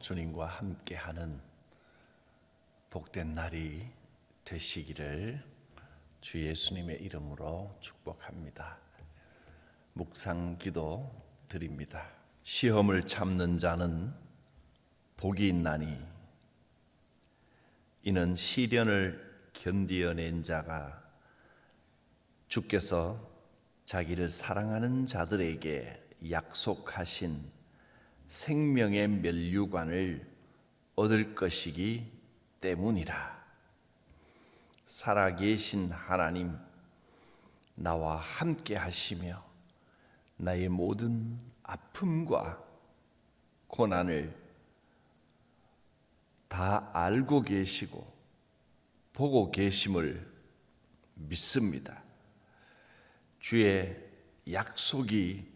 주님과 함께하는 복된 날이 되시기를 주 예수님의 이름으로 축복합니다. 묵상 기도 드립니다. 시험을 참는 자는 복이 있나니 이는 시련을 견디어낸 자가 주께서 자기를 사랑하는 자들에게 약속하신 생명의 면류관을 얻을 것이기 때문이라. 살아계신 하나님, 나와 함께 하시며 나의 모든 아픔과 고난을 다 알고 계시고 보고 계심을 믿습니다. 주의 약속이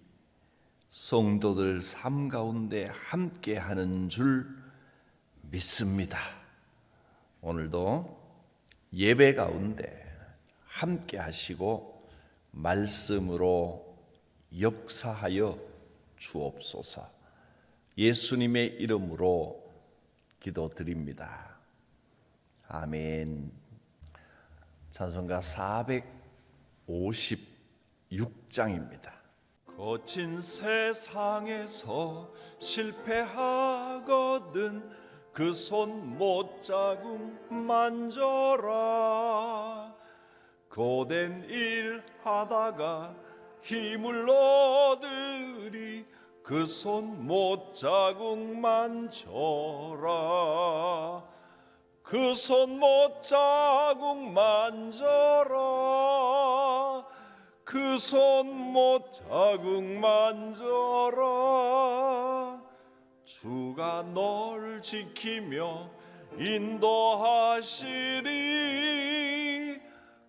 성도들 삶 가운데 함께하는 줄 믿습니다. 오늘도 예배 가운데 함께하시고 말씀으로 역사하여 주옵소서. 예수님의 이름으로 기도드립니다. 아멘. 찬송가 456장입니다. 거친 세상에서 실패하거든 그 손 못자국 만져라. 고된 일 하다가 힘을 얻으리 그 손 못자국 만져라. 그 손 못자국 만져라. 그 손 못자국 만져라. 주가 널 지키며 인도하시리.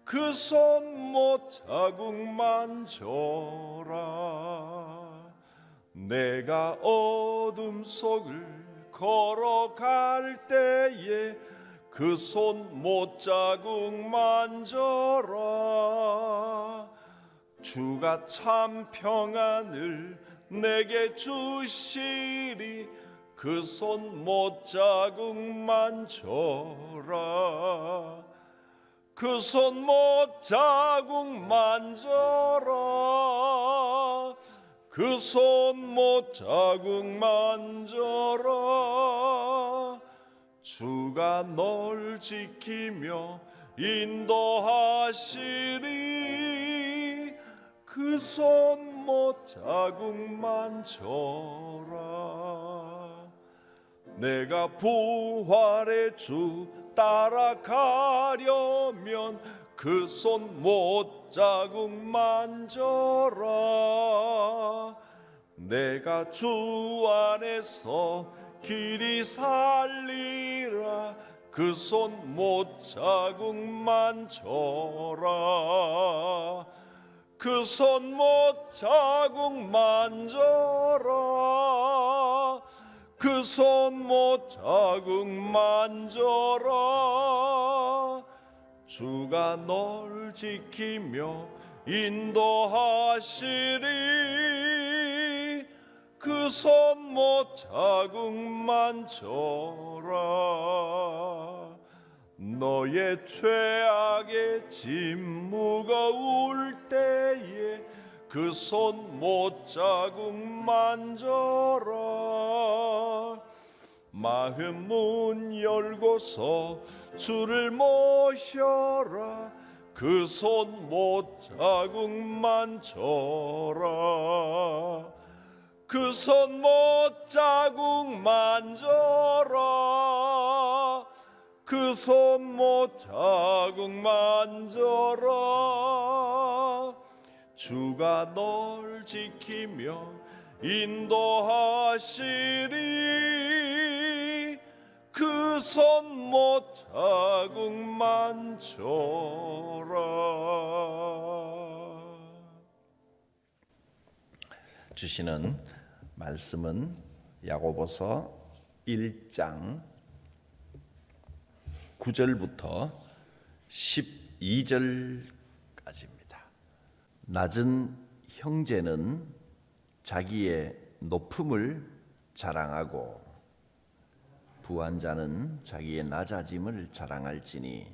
그 손 못자국 만져라. 내가 어둠 속을 걸어갈 때에 그 손 못자국 만져라. 주가 참 평안을 내게 주시리. 그 손 못자국 만져라. 그 손 못자국 만져라. 그 손 못자국 만져라. 주가 널 지키며 인도하시리. 그 손 못자국 만져라. 내가 부활의 주 따라가려면 그 손 못자국 만져라. 내가 주 안에서 길이 살리라. 그 손 못자국 만져라. 그 손 못자국 만져라. 그 손 못자국 만져라. 주가 널 지키며 인도하시리. 그 손 못자국 만져라. 너의 죄악의 짐 무거울 때에 그 손 못자국 만져라. 마음 문 열고서 주를 모셔라. 그 손 못자국 만져라. 그 손 못자국 만져라. 그 손 못자국 만져라. 주가 널 지키며 인도하시리. 그 손 못자국 만져라. 주시는 말씀은 야고보서 1장 9절부터 12절까지입니다. 낮은 형제는 자기의 높음을 자랑하고 부한 자는 자기의 낮아짐을 자랑할지니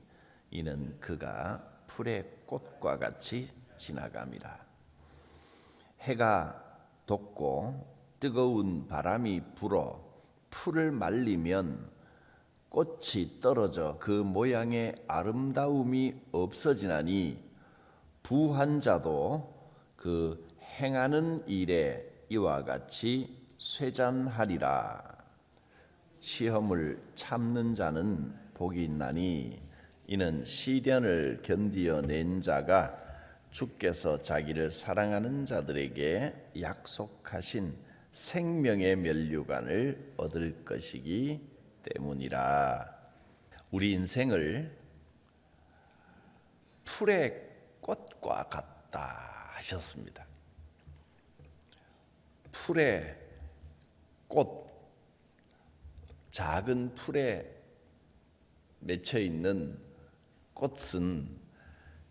이는 그가 풀의 꽃과 같이 지나감이라. 해가 돋고 뜨거운 바람이 불어 풀을 말리면 꽃이 떨어져 그 모양의 아름다움이 없어지나니 부한 자도 그 행하는 일에 이와 같이 쇠잔하리라. 시험을 참는 자는 복이 있나니 이는 시련을 견디어 낸 자가 주께서 자기를 사랑하는 자들에게 약속하신 생명의 면류관을 얻을 것이기 때문이라. 우리 인생을 풀의 꽃과 같다 하셨습니다. 풀의 꽃, 작은 풀에 맺혀 있는 꽃은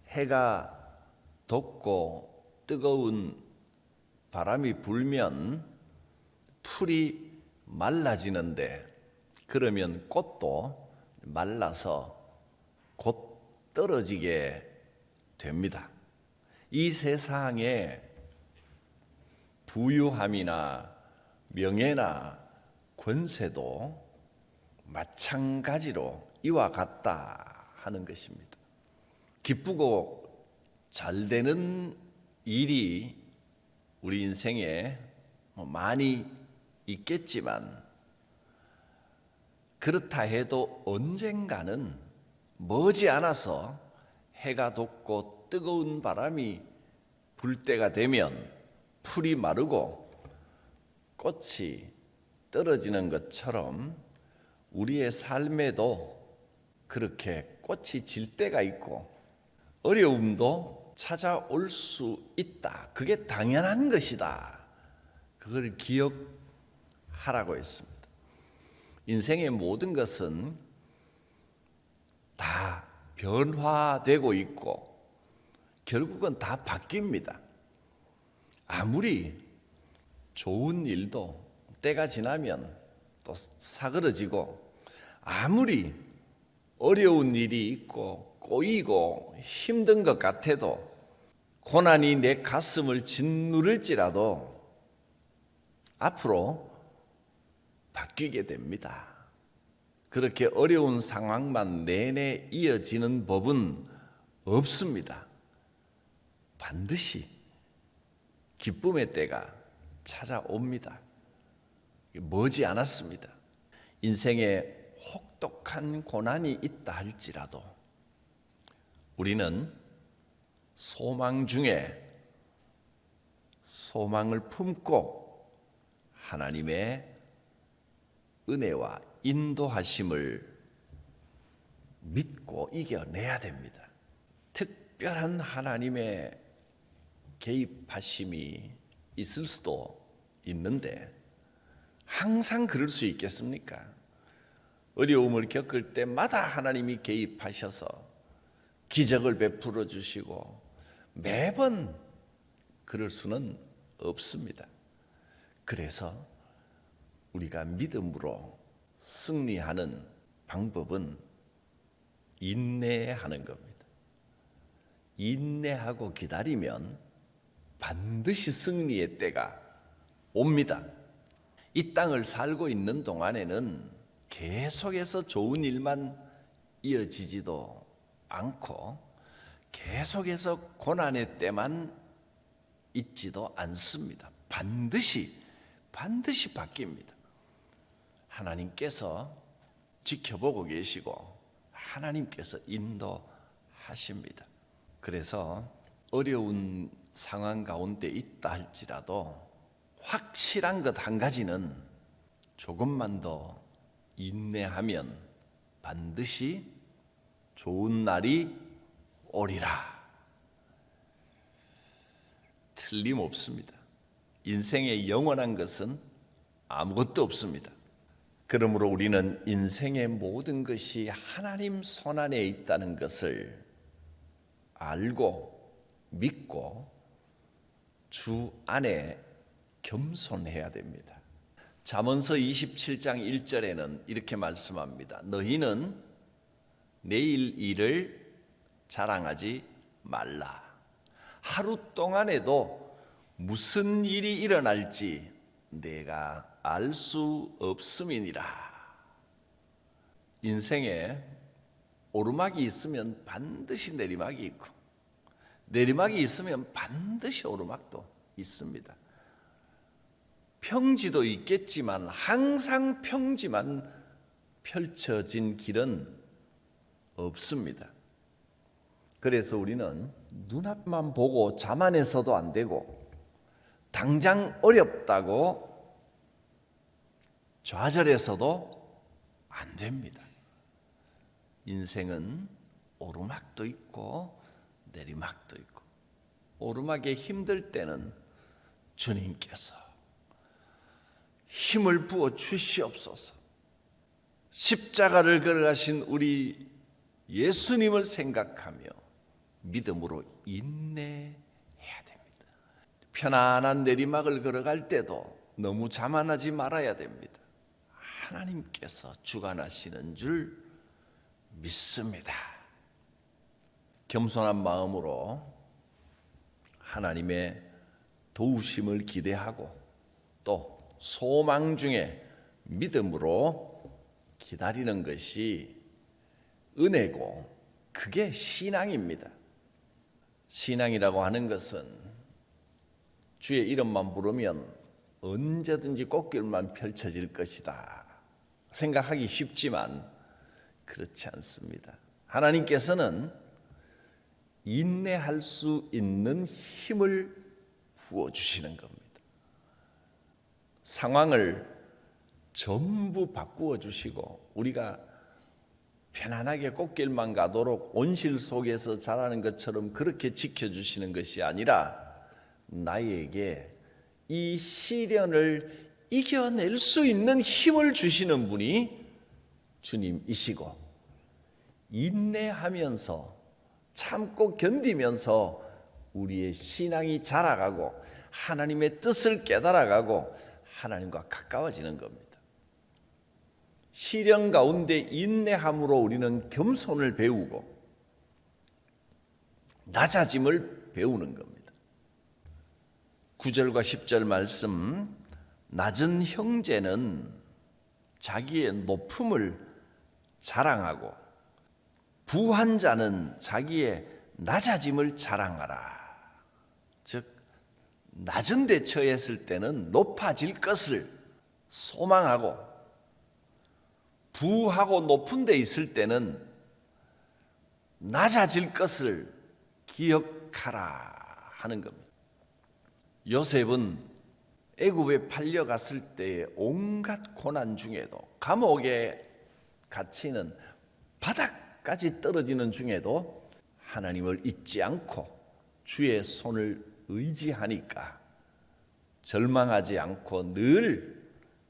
해가 돋고 뜨거운 바람이 불면 풀이 말라지는데, 그러면 꽃도 말라서 곧 떨어지게 됩니다. 이 세상에 부유함이나 명예나 권세도 마찬가지로 이와 같다 하는 것입니다. 기쁘고 잘 되는 일이 우리 인생에 많이 있겠지만, 그렇다 해도 언젠가는 머지않아서 해가 돋고 뜨거운 바람이 불 때가 되면 풀이 마르고 꽃이 떨어지는 것처럼 우리의 삶에도 그렇게 꽃이 질 때가 있고 어려움도 찾아올 수 있다. 그게 당연한 것이다. 그걸 기억하라고 했습니다. 인생의 모든 것은 다 변화되고 있고 결국은 다 바뀝니다. 아무리 좋은 일도 때가 지나면 또 사그러지고, 아무리 어려운 일이 있고 꼬이고 힘든 것 같아도, 고난이 내 가슴을 짓누를지라도 앞으로 바뀌게 됩니다. 그렇게 어려운 상황만 내내 이어지는 법은 없습니다. 반드시 기쁨의 때가 찾아옵니다. 머지않았습니다. 인생에 혹독한 고난이 있다 할지라도 우리는 소망 중에 소망을 품고 하나님의 은혜와 인도하심을 믿고 이겨내야 됩니다. 특별한 하나님의 개입하심이 있을 수도 있는데 항상 그럴 수 있겠습니까? 어려움을 겪을 때마다 하나님이 개입하셔서 기적을 베풀어 주시고 매번 그럴 수는 없습니다. 그래서 우리가 믿음으로 승리하는 방법은 인내하는 겁니다. 인내하고 기다리면 반드시 승리의 때가 옵니다. 이 땅을 살고 있는 동안에는 계속해서 좋은 일만 이어지지도 않고 계속해서 고난의 때만 있지도 않습니다. 반드시 바뀝니다. 하나님께서 지켜보고 계시고 하나님께서 인도하십니다. 그래서 어려운 상황 가운데 있다 할지라도 확실한 것 한 가지는 조금만 더 인내하면 반드시 좋은 날이 오리라. 틀림없습니다. 인생에 영원한 것은 아무것도 없습니다. 그러므로 우리는 인생의 모든 것이 하나님 손안에 있다는 것을 알고 믿고 주 안에 겸손해야 됩니다. 잠언서 27장 1절에는 이렇게 말씀합니다. 너희는 내일 일을 자랑하지 말라. 하루 동안에도 무슨 일이 일어날지 내가 알 수 없음이니라. 인생에 오르막이 있으면 반드시 내리막이 있고, 내리막이 있으면 반드시 오르막도 있습니다. 평지도 있겠지만 항상 평지만 펼쳐진 길은 없습니다. 그래서 우리는 눈앞만 보고 자만해서도 안 되고, 당장 어렵다고 좌절해서도 안 됩니다. 인생은 오르막도 있고 내리막도 있고, 오르막에 힘들 때는 주님께서 힘을 부어 주시옵소서. 십자가를 걸어가신 우리 예수님을 생각하며 믿음으로 인내해야 됩니다. 편안한 내리막을 걸어갈 때도 너무 자만하지 말아야 됩니다. 하나님께서 주관하시는 줄 믿습니다. 겸손한 마음으로 하나님의 도우심을 기대하고 또 소망 중에 믿음으로 기다리는 것이 은혜고, 그게 신앙입니다. 신앙이라고 하는 것은 주의 이름만 부르면 언제든지 꽃길만 펼쳐질 것이다 생각하기 쉽지만 그렇지 않습니다. 하나님께서는 인내할 수 있는 힘을 부어주시는 겁니다. 상황을 전부 바꾸어 주시고 우리가 편안하게 꽃길만 가도록 온실 속에서 자라는 것처럼 그렇게 지켜주시는 것이 아니라 나에게 이 시련을 이겨낼 수 있는 힘을 주시는 분이 주님이시고, 인내하면서 참고 견디면서 우리의 신앙이 자라가고 하나님의 뜻을 깨달아가고 하나님과 가까워지는 겁니다. 시련 가운데 인내함으로 우리는 겸손을 배우고 낮아짐을 배우는 겁니다. 9절과 10절 말씀, 낮은 형제는 자기의 높음을 자랑하고 부한 자는 자기의 낮아짐을 자랑하라. 즉 낮은 데 처했을 때는 높아질 것을 소망하고, 부하고 높은 데 있을 때는 낮아질 것을 기억하라 하는 겁니다. 요셉은 애굽에 팔려갔을 때의 온갖 고난 중에도, 감옥에 갇히는 바닥까지 떨어지는 중에도 하나님을 잊지 않고 주의 손을 의지하니까 절망하지 않고 늘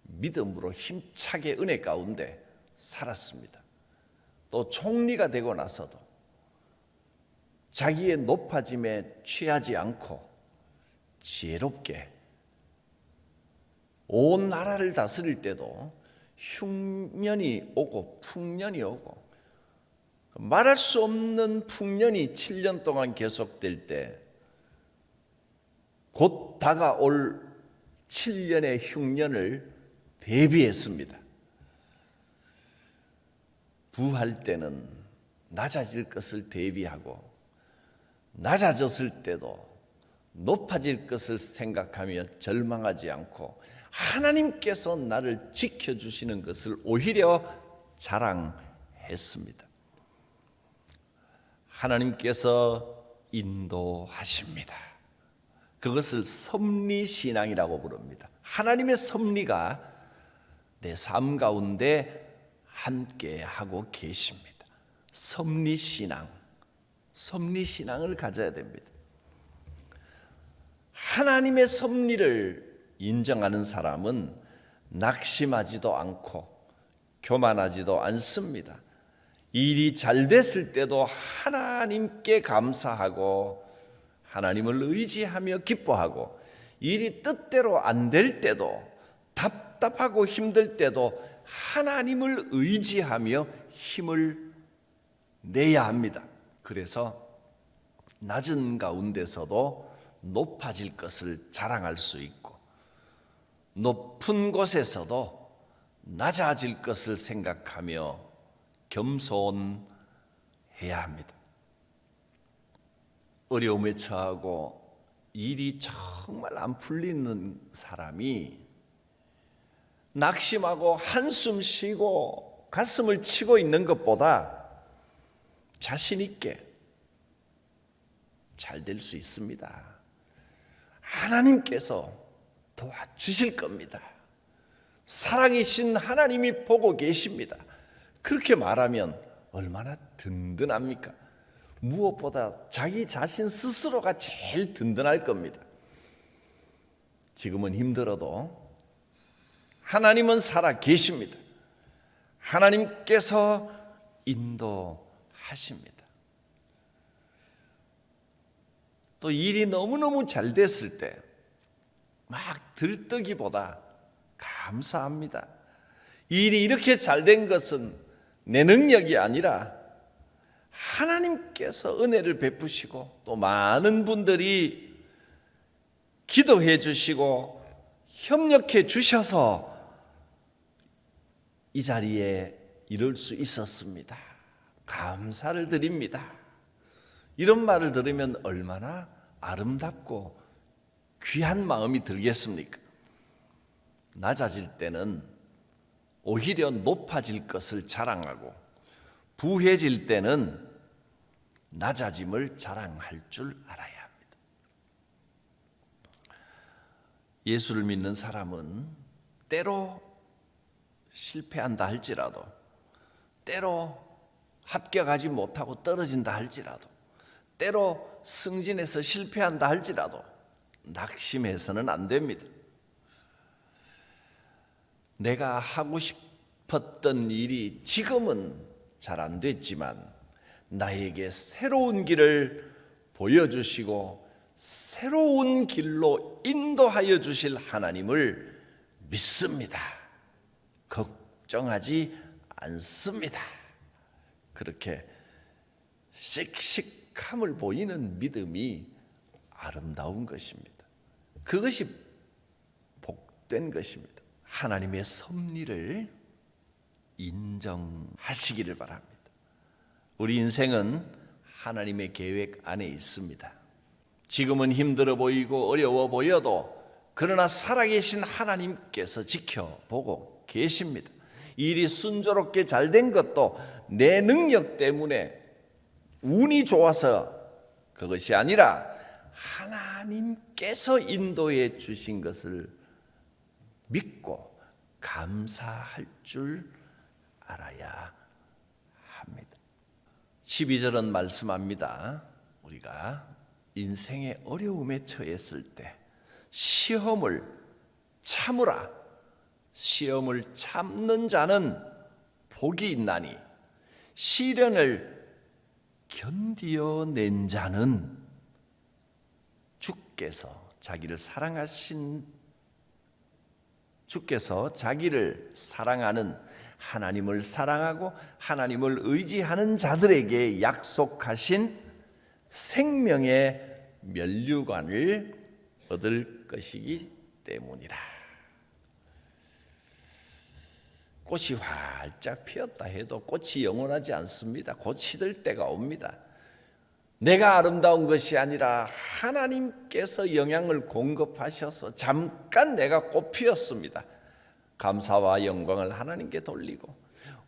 믿음으로 힘차게 은혜 가운데 살았습니다. 또 총리가 되고 나서도 자기의 높아짐에 취하지 않고 지혜롭게 온 나라를 다스릴 때도 흉년이 오고 풍년이 오고, 말할 수 없는 풍년이 7년 동안 계속될 때 곧 다가올 7년의 흉년을 대비했습니다. 부할 때는 낮아질 것을 대비하고, 낮아졌을 때도 높아질 것을 생각하며 절망하지 않고 하나님께서 나를 지켜주시는 것을 오히려 자랑했습니다. 하나님께서 인도하십니다. 그것을 섭리신앙이라고 부릅니다. 하나님의 섭리가 내 삶 가운데 함께하고 계십니다. 섭리신앙, 섭리신앙을 가져야 됩니다. 하나님의 섭리를 인정하는 사람은 낙심하지도 않고 교만하지도 않습니다. 일이 잘 됐을 때도 하나님께 감사하고 하나님을 의지하며 기뻐하고, 일이 뜻대로 안 될 때도 답답하고 힘들 때도 하나님을 의지하며 힘을 내야 합니다. 그래서 낮은 가운데서도 높아질 것을 자랑할 수 있고 높은 곳에서도 낮아질 것을 생각하며 겸손해야 합니다. 어려움에 처하고 일이 정말 안 풀리는 사람이 낙심하고 한숨 쉬고 가슴을 치고 있는 것보다 자신 있게 잘 될 수 있습니다. 하나님께서 도와주실 겁니다. 살아계신 하나님이 보고 계십니다. 그렇게 말하면 얼마나 든든합니까? 무엇보다 자기 자신 스스로가 제일 든든할 겁니다. 지금은 힘들어도 하나님은 살아 계십니다. 하나님께서 인도하십니다. 또 일이 너무너무 잘 됐을 때 막 들뜨기보다 감사합니다. 일이 이렇게 잘 된 것은 내 능력이 아니라 하나님께서 은혜를 베푸시고 또 많은 분들이 기도해 주시고 협력해 주셔서 이 자리에 이룰 수 있었습니다. 감사를 드립니다. 이런 말을 들으면 얼마나 아름답고 귀한 마음이 들겠습니까? 낮아질 때는 오히려 높아질 것을 자랑하고 부해질 때는 낮아짐을 자랑할 줄 알아야 합니다. 예수를 믿는 사람은 때로 실패한다 할지라도 때로 합격하지 못하고 떨어진다 할지라도 때로 승진해서 실패한다 할지라도 낙심해서는 안 됩니다. 내가 하고 싶었던 일이 지금은 잘 안 됐지만 나에게 새로운 길을 보여주시고 새로운 길로 인도하여 주실 하나님을 믿습니다. 걱정하지 않습니다. 그렇게 씩씩함을 보이는 믿음이 아름다운 것입니다. 그것이 복된 것입니다. 하나님의 섭리를 인정하시기를 바랍니다. 우리 인생은 하나님의 계획 안에 있습니다. 지금은 힘들어 보이고 어려워 보여도 그러나 살아계신 하나님께서 지켜보고 계십니다. 일이 순조롭게 잘 된 것도 내 능력 때문에 운이 좋아서 그것이 아니라 하나님께서 인도해 주신 것을 믿고 감사할 줄 알아야 합니다. 12절은 말씀합니다. 우리가 인생의 어려움에 처했을 때 시험을 참으라. 시험을 참는 자는 복이 있나니 시련을 견디어낸 자는 주께서 자기를 사랑하는 하나님을 사랑하고 하나님을 의지하는 자들에게 약속하신 생명의 면류관을 얻을 것이기 때문이라. 꽃이 활짝 피었다 해도 꽃이 영원하지 않습니다. 곧 시들 때가 옵니다. 내가 아름다운 것이 아니라 하나님께서 영양을 공급하셔서 잠깐 내가 꽃 피었습니다. 감사와 영광을 하나님께 돌리고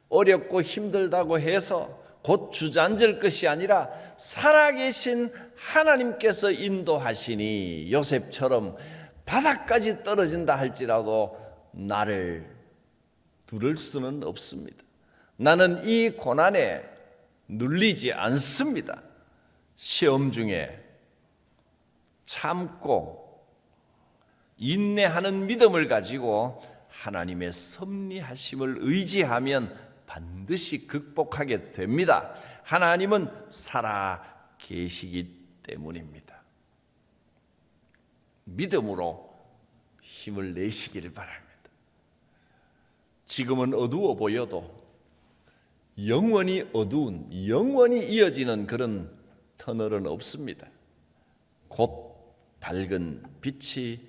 어렵고 힘들다고 해서 곧 주저앉을 것이 아니라 살아계신 하나님께서 인도하시니 요셉처럼 바닥까지 떨어진다 할지라도 나를 두를 수는 없습니다. 나는 이 고난에 눌리지 않습니다. 시험 중에 참고 인내하는 믿음을 가지고 하나님의 섭리하심을 의지하면 반드시 극복하게 됩니다. 하나님은 살아 계시기 때문입니다. 믿음으로 힘을 내시기를 바랍니다. 지금은 어두워 보여도 영원히 어두운, 영원히 이어지는 그런 터널은 없습니다. 곧 밝은 빛이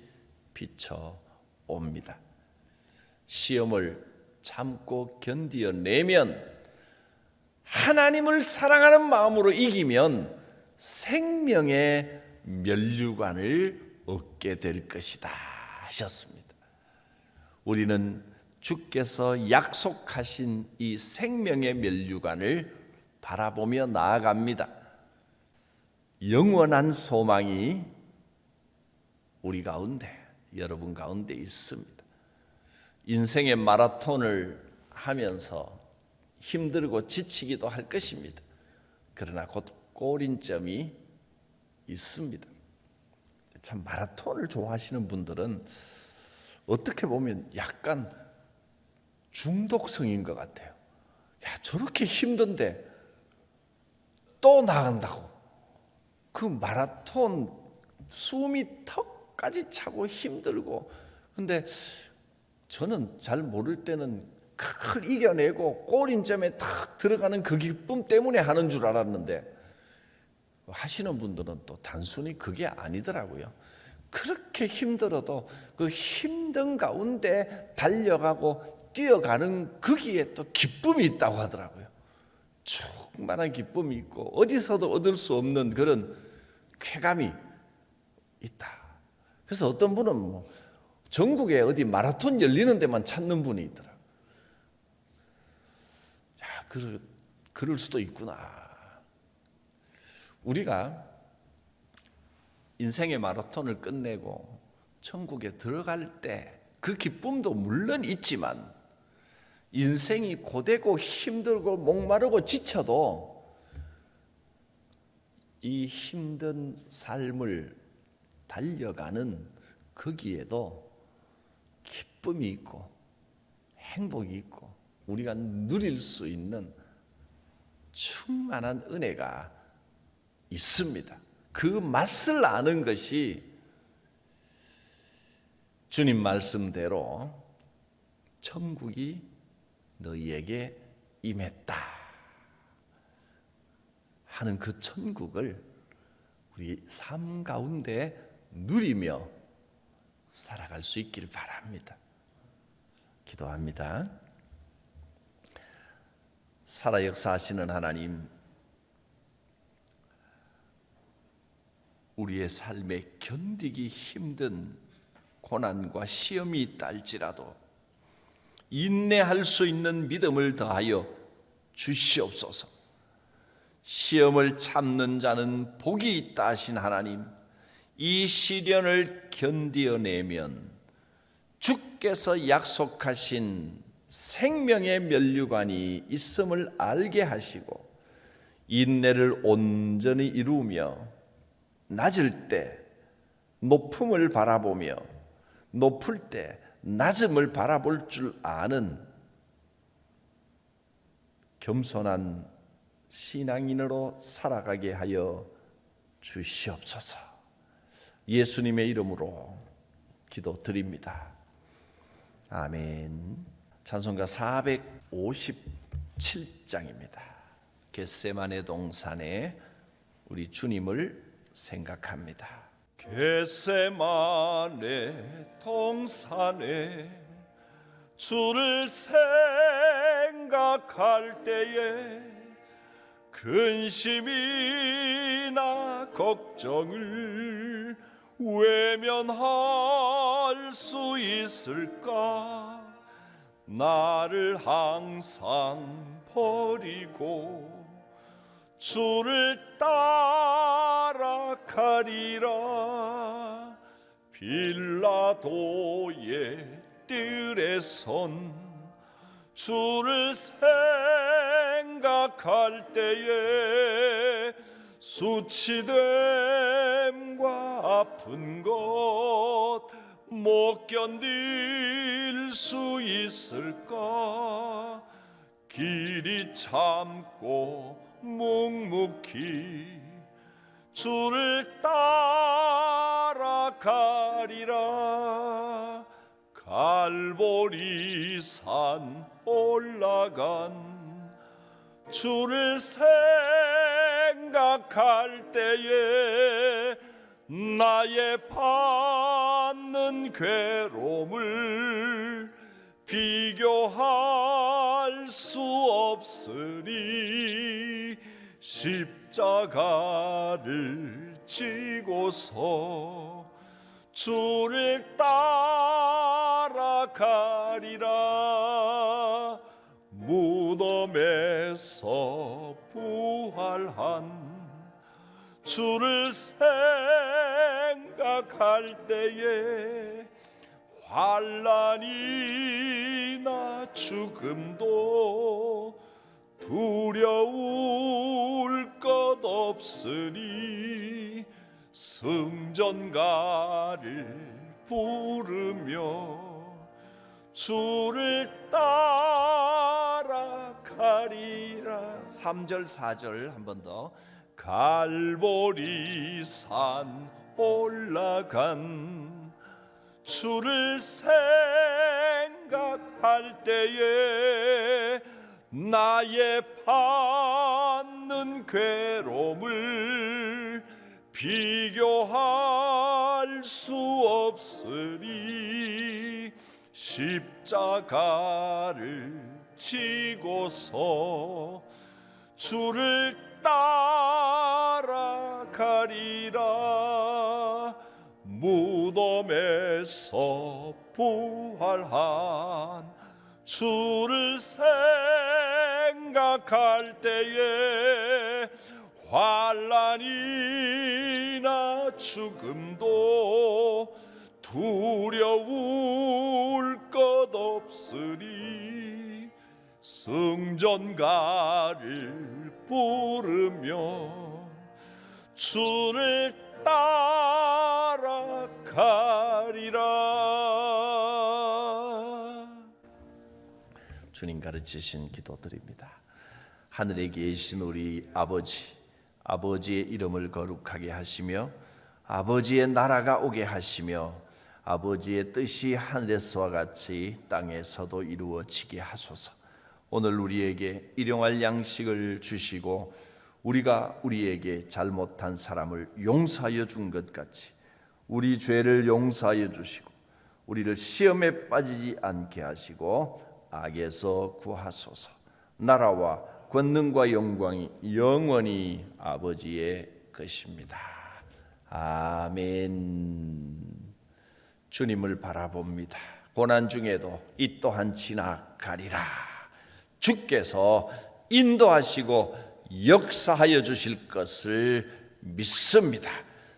비춰옵니다. 시험을 참고 견디어내면, 하나님을 사랑하는 마음으로 이기면 생명의 면류관을 얻게 될 것이다 하셨습니다. 우리는 주께서 약속하신 이 생명의 면류관을 바라보며 나아갑니다. 영원한 소망이 우리 가운데, 여러분 가운데 있습니다. 인생의 마라톤을 하면서 힘들고 지치기도 할 것입니다. 그러나 곧 꼬린점이 있습니다. 참 마라톤을 좋아하시는 분들은 어떻게 보면 약간 중독성인 것 같아요. 야, 저렇게 힘든데 또 나간다고. 그 마라톤 숨이 턱까지 차고 힘들고, 근데 저는 잘 모를 때는 그걸 이겨내고 꼬린점에 탁 들어가는 그 기쁨 때문에 하는 줄 알았는데, 하시는 분들은 또 단순히 그게 아니더라고요. 그렇게 힘들어도 그 힘든 가운데 달려가고 뛰어가는 거기에 또 기쁨이 있다고 하더라고요. 충만한 기쁨이 있고 어디서도 얻을 수 없는 그런 쾌감이 있다. 그래서 어떤 분은 뭐 전국에 어디 마라톤 열리는 데만 찾는 분이 있더라. 야, 그럴 수도 있구나. 우리가 인생의 마라톤을 끝내고 천국에 들어갈 때 그 기쁨도 물론 있지만, 인생이 고되고 힘들고 목마르고 지쳐도 이 힘든 삶을 달려가는 거기에도 기쁨이 있고 행복이 있고 우리가 누릴 수 있는 충만한 은혜가 있습니다. 그 맛을 아는 것이 주님 말씀대로 천국이 너희에게 임했다 하는 그 천국을 우리 삶 가운데 누리며 살아갈 수 있기를 바랍니다. 기도합니다. 살아 역사하시는 하나님, 우리의 삶에 견디기 힘든 고난과 시험이 있다 할지라도 인내할 수 있는 믿음을 더하여 주시옵소서. 시험을 참는 자는 복이 있다 하신 하나님, 이 시련을 견디어내면 주께서 약속하신 생명의 면류관이 있음을 알게 하시고 인내를 온전히 이루며 낮을 때 높음을 바라보며 높을 때 낮음을 바라볼 줄 아는 겸손한 신앙인으로 살아가게 하여 주시옵소서. 예수님의 이름으로 기도드립니다. 아멘. 찬송가 457장입니다. 겟세마네 동산에 우리 주님을 생각합니다. 겟세마네 동산에 주를 생각할 때에 근심이나 걱정을 외면할 수 있을까? 나를 항상 버리고 주를 따라가리라. 빌라도의 뜰에 선 주를 생각할 때에 수치됨과 아픈 것 못 견딜 수 있을까? 길이 참고 묵묵히 주를 따라가리라. 갈보리 산 올라간 주를 생각할 때에 나의 받는 괴로움을 비교할 수 없으니 십자가를 지고서 주를 따라가리라. 무덤에서 부활한 주를 생각할 때에 환난이나 죽음도 두려울 것 없으니 승전가를 부르며 주를 따라가리라. 3절 4절 한 번 더. 갈보리 산 올라간 주를 생각할 때에 나의 받는 괴로움을 비교할 수 없으니 십자가를 지고서 주를 따라가리라. 무덤에서 부활한 주를 생각할 때에 환난이나 죽음도 두려울 것 없으니 승전가를 부르며 주를 따라가리라. 주님 가르치신 기도드립니다. 하늘에 계신 우리 아버지의 이름을 거룩하게 하시며 아버지의 나라가 오게 하시며 아버지의 뜻이 하늘에서와 같이 땅에서도 이루어지게 하소서. 오늘 우리에게 일용할 양식을 주시고 우리가 우리에게 잘못한 사람을 용서하여 준 것 같이 우리 죄를 용서하여 주시고 우리를 시험에 빠지지 않게 하시고 악에서 구하소서. 나라와 권능과 영광이 영원히 아버지의 것입니다. 아멘. 주님을 바라봅니다. 고난 중에도 이 또한 지나가리라. 주께서 인도하시고 역사하여 주실 것을 믿습니다.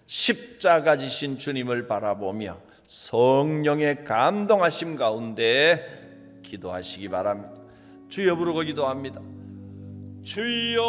십자가 지신 주님을 바라보며 성령의 감동하심 가운데 기도하시기 바랍니다. 주여 부르고 기도합니다. 주여